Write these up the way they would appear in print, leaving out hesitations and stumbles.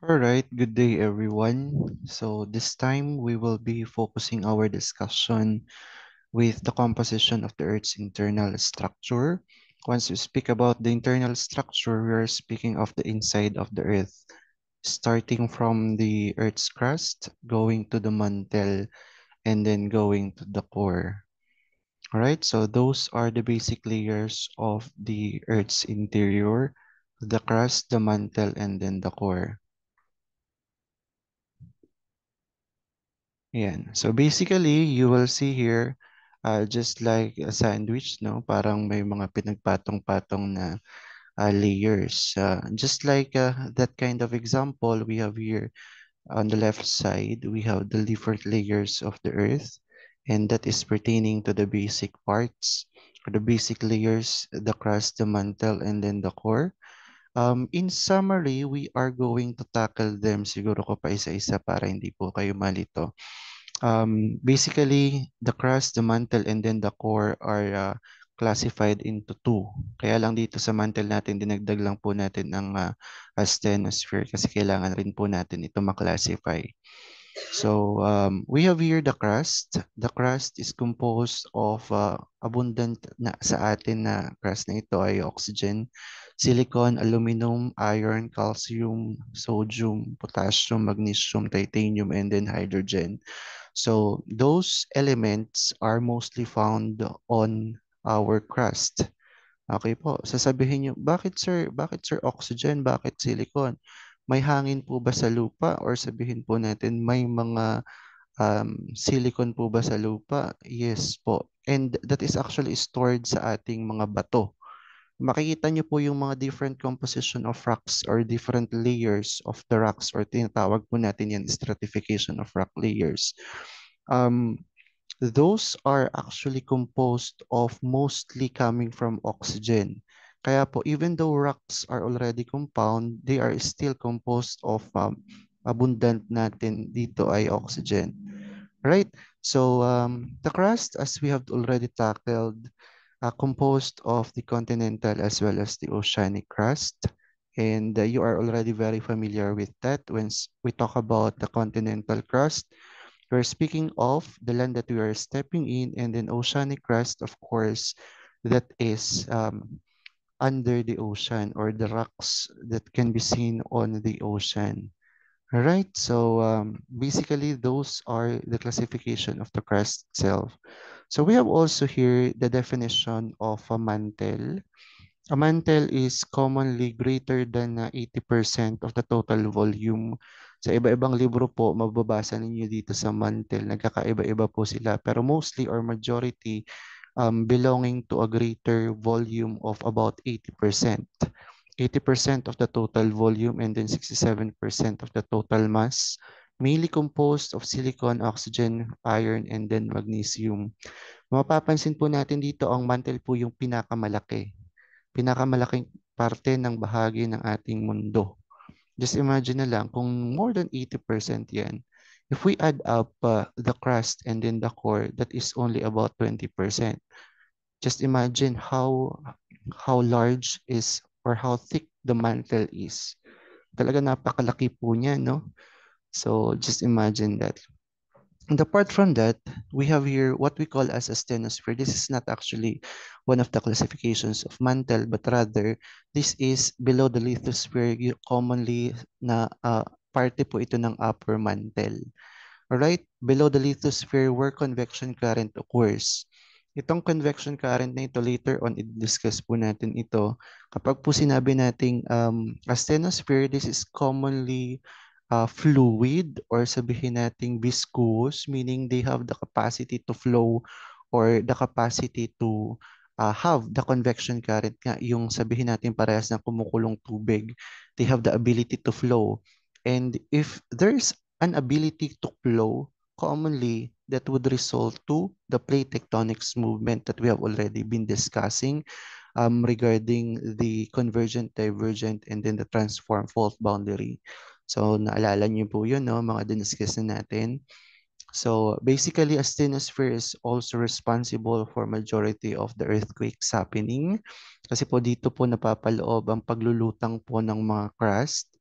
All right, good day everyone. So this time we will be focusing our discussion with the composition of the Earth's internal structure. Once we speak about the internal structure, we are speaking of the inside of the Earth, starting from the Earth's crust, going to the mantle, and then going to the core. All right, so those are the basic layers of the Earth's interior, the crust, the mantle, and then the core. Yan. So basically, you will see here, just like a sandwich, no? Parang may mga pinagpatong-patong na layers. Just like that kind of example we have here on the left side, we have the different layers of the earth, and that is pertaining to the basic parts or the basic layers, the crust, the mantle, and then the core. In summary, we are going to tackle them siguro ko pa isa-isa para hindi po kayo malito. Basically, the crust, the mantle, and then the core are classified into two. Kaya lang dito sa mantle natin, dinagdag lang po natin ang asthenosphere kasi kailangan rin po natin ito maklasify. So we have here the crust. The crust is composed of abundant na sa atin na crust na ito ay oxygen, silicon, aluminum, iron, calcium, sodium, potassium, magnesium, titanium, and then hydrogen. So those elements are mostly found on our crust. Okay po, sasabihin nyo, bakit sir oxygen, bakit silicon? May hangin po ba sa lupa or sabihin po natin may mga silicon po ba sa lupa? Yes po. And that is actually stored sa ating mga bato. Makikita nyo po yung mga different composition of rocks or different layers of the rocks or tinatawag po natin yan stratification of rock layers. Um, those are actually composed of mostly coming from oxygen. Kaya po, even though rocks are already compound, they are still composed of abundant natin dito ay oxygen. Right? So the crust, as we have already tackled, composed of the continental as well as the oceanic crust. And you are already very familiar with that when we talk about the continental crust. We're speaking of the land that we are stepping in, and then oceanic crust, of course, that is under the ocean or the rocks that can be seen on the ocean. All right, so basically those are the classification of the crust itself. So we have also here the definition of a mantle. A mantle is commonly greater than 80% of the total volume. Sa iba-ibang libro po, mababasa ninyo dito sa mantle, nagkakaiba-iba po sila. Pero mostly or majority belonging to a greater volume of about 80%. 80% of the total volume and then 67% of the total mass, mainly composed of silicon, oxygen, iron, and then magnesium. Mapapansin po natin dito ang mantle po yung pinakamalaking parte ng bahagi ng ating mundo. Just imagine na lang kung more than 80% yan. If we add up the crust and then the core, that is only about 20%. Just imagine how large is or how thick the mantle is. Talaga napakalaki po niya, no? So just imagine that. And apart from that, we have here what we call as a stenosphere. This is not actually one of the classifications of mantle, but rather this is below the lithosphere, commonly na parte po ito ng upper mantle. Alright, below the lithosphere where convection current occurs. Itong convection current na ito, later on, i-discuss po natin ito. Kapag po sinabi nating asthenosphere, this is commonly fluid or sabihin nating viscous, meaning they have the capacity to flow or the capacity to have the convection current nga, yung sabihin natin parehas na kumukulong tubig, they have the ability to flow. And if there's an ability to flow, commonly that would result to the plate tectonics movement that we have already been discussing regarding the convergent, divergent, and then the transform fault boundary. So naalala niyo po yun, no? Mga diniscuss na natin. So basically, asthenosphere is also responsible for majority of the earthquakes happening. Kasi po dito po napapaloob ang paglulutang po ng mga crust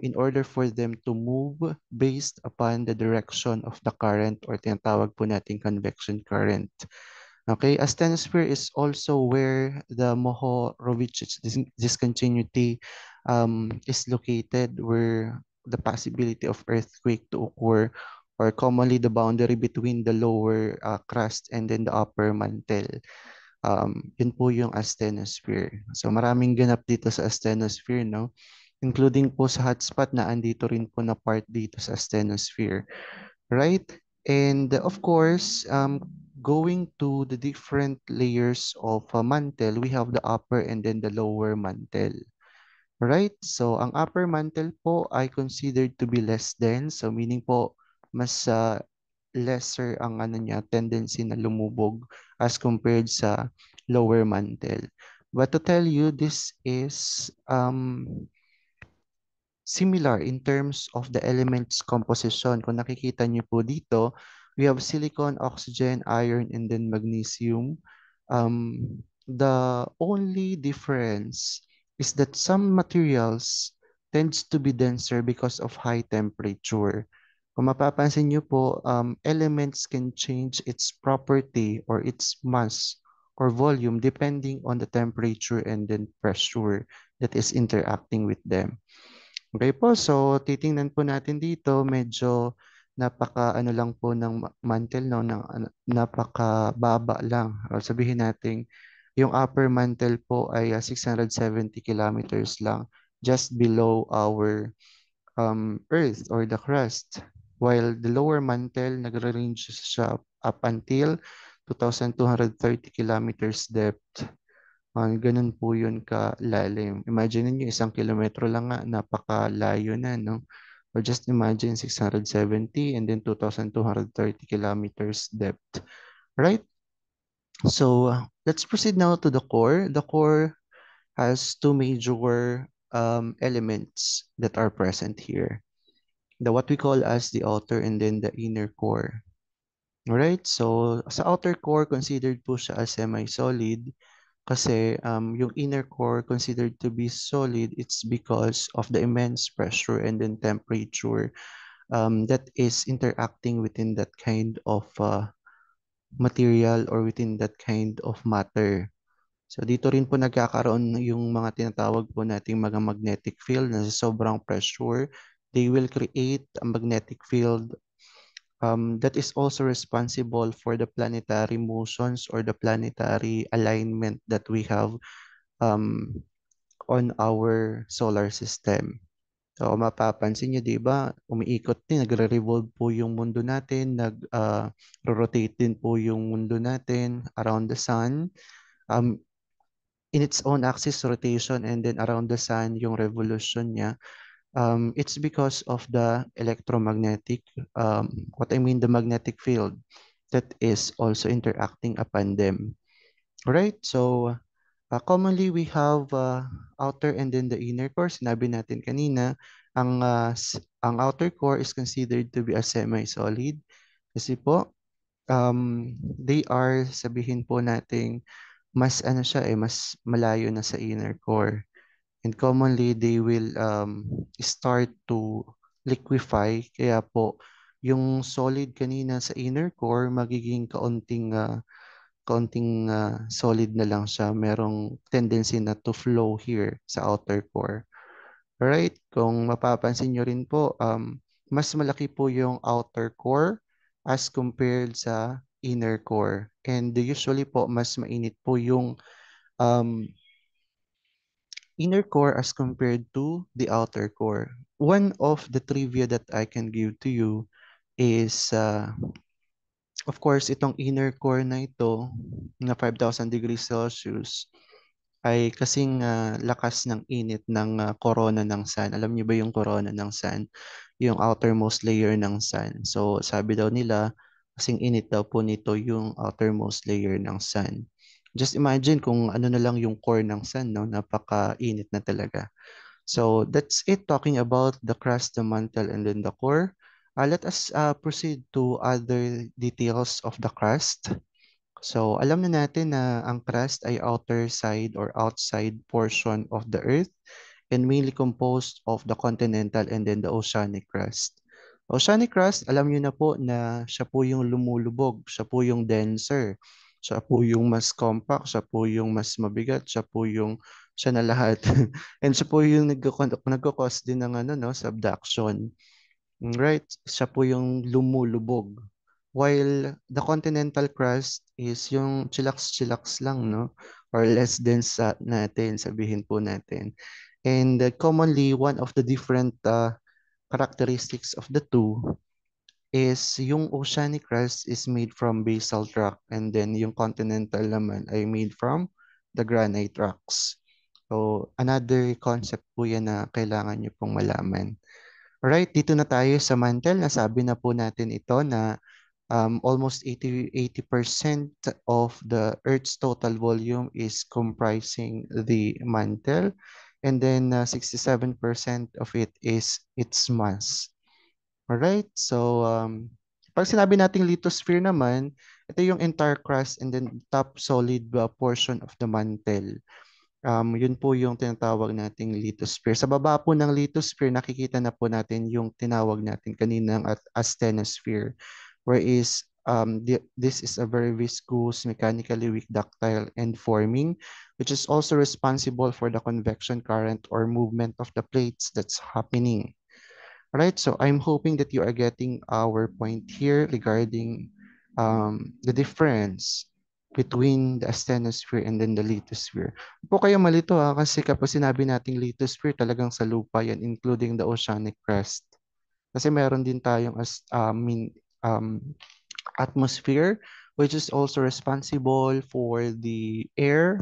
in order for them to move based upon the direction of the current or tinatawag po nating convection current. Okay, a stenosphere is also where the Mohorovic discontinuity is located, where the possibility of earthquake to occur, or commonly the boundary between the lower crust and then the upper mantle. Yun po yung asthenosphere. So maraming ganap dito sa asthenosphere, no? Including po sa hotspot na andito rin po na part dito sa asthenosphere, right? And of course, going to the different layers of mantle, we have the upper and then the lower mantle. Right? So, ang upper mantle po ay considered to be less dense. So, meaning po, mas lesser ang ano niya, tendency na lumubog as compared sa lower mantle. But to tell you, this is similar in terms of the elements composition. Kung nakikita niyo po dito, we have silicon, oxygen, iron, and then magnesium. The only difference is that some materials tends to be denser because of high temperature. Kung mapapansin niyo po, elements can change its property or its mass or volume depending on the temperature and then pressure that is interacting with them. Okay po, so titingnan po natin dito, medyo napaka ano lang po ng mantle, no, napakababa lang. O sabihin natin, yung upper mantle po ay 670 kilometers lang, just below our earth or the crust. While the lower mantle, nagre-range siya up until 2,230 kilometers depth. Ganun po yun kalalim. Imagine niyo 1 kilometro lang nga, napakalayo na, no? Or just imagine 670 and then 2,230 kilometers depth, right? So let's proceed now to the core. The core has two major elements that are present here. The what we call as the outer and then the inner core. Alright, so sa outer core, considered po siya as semi-solid. Kasi yung inner core considered to be solid, it's because of the immense pressure and then temperature that is interacting within that kind of material or within that kind of matter. So dito rin po nagkakaroon yung mga tinatawag po nating mga magnetic field na sa sobrang pressure, they will create a magnetic field that is also responsible for the planetary motions or the planetary alignment that we have um, on our solar system. So, kung mapapansin nyo, di ba, umiikot din, nagre-revolve po yung mundo natin, rotate din po yung mundo natin around the sun. Um, in its own axis rotation and then around the sun, yung revolution niya, it's because of the electromagnetic, what I mean, the magnetic field that is also interacting upon them. Right? So, commonly, we have outer and then the inner core. Sinabi natin kanina, ang outer core is considered to be a semi-solid. Kasi po, they are, sabihin po natin, mas ano siya mas malayo na sa inner core. And commonly, they will start to liquefy. Kaya po, yung solid kanina sa inner core, magiging kaunting solid na lang siya. Merong tendency na to flow here sa outer core. Alright, kung mapapansin nyo rin po, mas malaki po yung outer core as compared sa inner core. And usually po, mas mainit po yung um, inner core as compared to the outer core. One of the trivia that I can give to you is of course, itong inner core na ito, na 5,000 degrees Celsius, ay kasing lakas ng init ng corona ng sun. Alam niyo ba yung corona ng sun? Yung outermost layer ng sun. So, sabi daw nila, kasing init daw po nito yung outermost layer ng sun. Just imagine kung ano na lang yung core ng sun, no? Napaka-init na talaga. So that's it talking about the crust, the mantle, and then the core. Let us proceed to other details of the crust. So alam na natin na ang crust ay outer side or outside portion of the earth. and mainly composed of the continental and then the oceanic crust. Oceanic crust, alam niyo na po na siya po yung lumulubog, siya po yung denser, siya po yung mas compact, siya po yung mas mabigat, siya po yung siya na lahat. And siya po yung nagko-cause din ng ano, no, subduction. Right, siya po yung lumulubog. While the continental crust is yung chillax-chillax lang, no? Or less dense natin, sabihin po natin. And commonly, one of the different characteristics of the two is yung oceanic crust is made from basalt rock and then yung continental naman ay made from the granite rocks. So, another concept po yan na kailangan nyo pong malaman. Alright, dito na tayo sa mantle. Nasabi na po natin ito na almost 80% of the Earth's total volume is comprising the mantle. And then 67% of it is its mass. Alright, so pag sinabi nating lithosphere naman, ito yung entire crust and then top solid portion of the mantle. Yun po yung tinatawag nating lithosphere. Sa baba po ng lithosphere, nakikita na po natin yung tinawag natin kaninang at asthenosphere, whereas this is a very viscous, mechanically weak, ductile, and forming, which is also responsible for the convection current or movement of the plates that's happening. Right, so I'm hoping that you are getting our point here regarding the difference between the asthenosphere and then the lithosphere. Huwag po kayo malito kasi kapag sinabi nating lithosphere, talagang sa lupa yan, including the oceanic crust. Kasi meron din tayong atmosphere, which is also responsible for the air,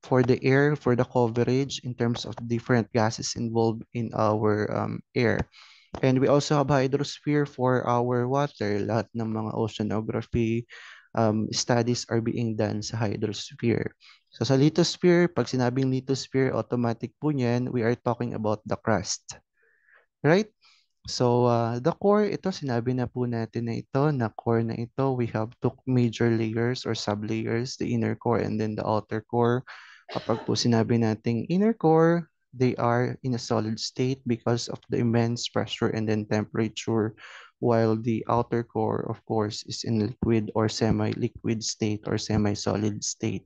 for the air, for the coverage in terms of different gases involved in our air. And we also have hydrosphere for our water. Lahat ng mga oceanography studies are being done sa hydrosphere. So sa lithosphere, pag sinabing lithosphere, automatic po niyan, we are talking about the crust. Right? So the core, ito sinabi na po natin na ito, na core na ito, we have two major layers or sublayers, the inner core and then the outer core. Kapag po sinabi nating inner core, they are in a solid state because of the immense pressure and then temperature, while the outer core, of course, is in liquid or semi-liquid state or semi-solid state.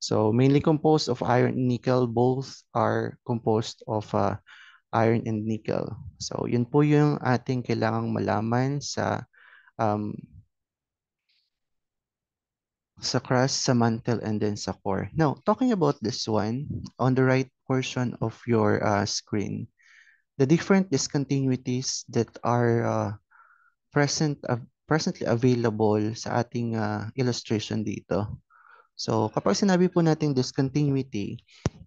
So mainly composed of iron and nickel, both are composed of iron and nickel. So yun po yung ating kailangang malaman um, sa crust, sa mantle, and then sa core. Now, talking about this one, on the right portion of your screen, the different discontinuities that are presently available sa ating illustration dito. So kapag sinabi po natin discontinuity,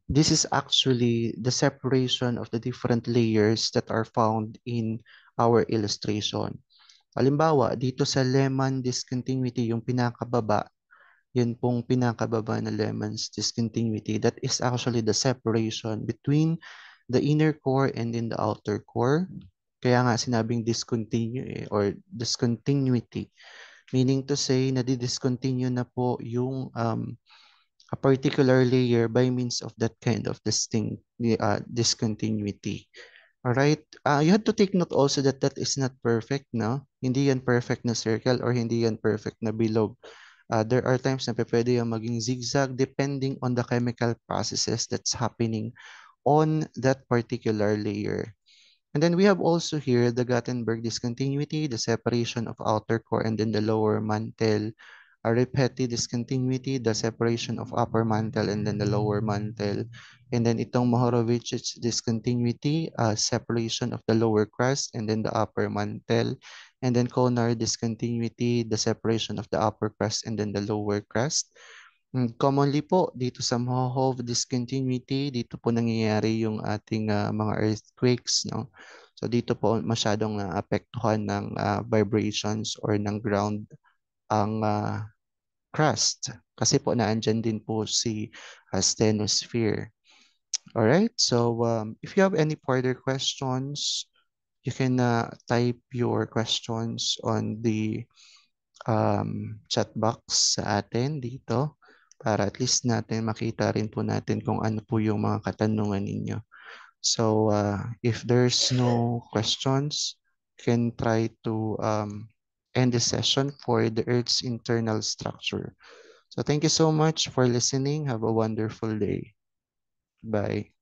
this is actually the separation of the different layers that are found in our illustration. Halimbawa, dito sa lemon discontinuity, yung pinakababa, yun pong pinakababa na lemon's discontinuity, that is actually the separation between the inner core and in the outer core. Kaya nga sinabing discontinue or discontinuity, meaning to say na di-discontinue na po yung a particular layer by means of that kind of discontinuity. All right. You have to take note also that that is not perfect, no? Hindi yan perfect na circle or hindi yan perfect na bilog. There are times na pwede yung maging zigzag depending on the chemical processes that's happening on that particular layer. And then we have also here the Gutenberg discontinuity, the separation of outer core and then the lower mantle, a Ripetti discontinuity, the separation of upper mantle and then the lower mantle. And then itong Mohorovich's discontinuity, separation of the lower crust and then the upper mantle. And then Konar discontinuity, the separation of the upper crust and then the lower crust. Commonly po, dito sa Mohov discontinuity, dito po nangyayari yung ating mga earthquakes, no? So dito po masyadong naapektuhan ng vibrations or ng ground ang crust. Kasi po naandyan din po si asthenosphere. Alright, so if you have any further questions, you can type your questions on the chat box sa atin dito. para at least natin makita rin po natin kung ano po yung mga katanungan ninyo. So if there's no questions, can try to end the session for the Earth's internal structure. So thank you so much for listening. Have a wonderful day. Bye.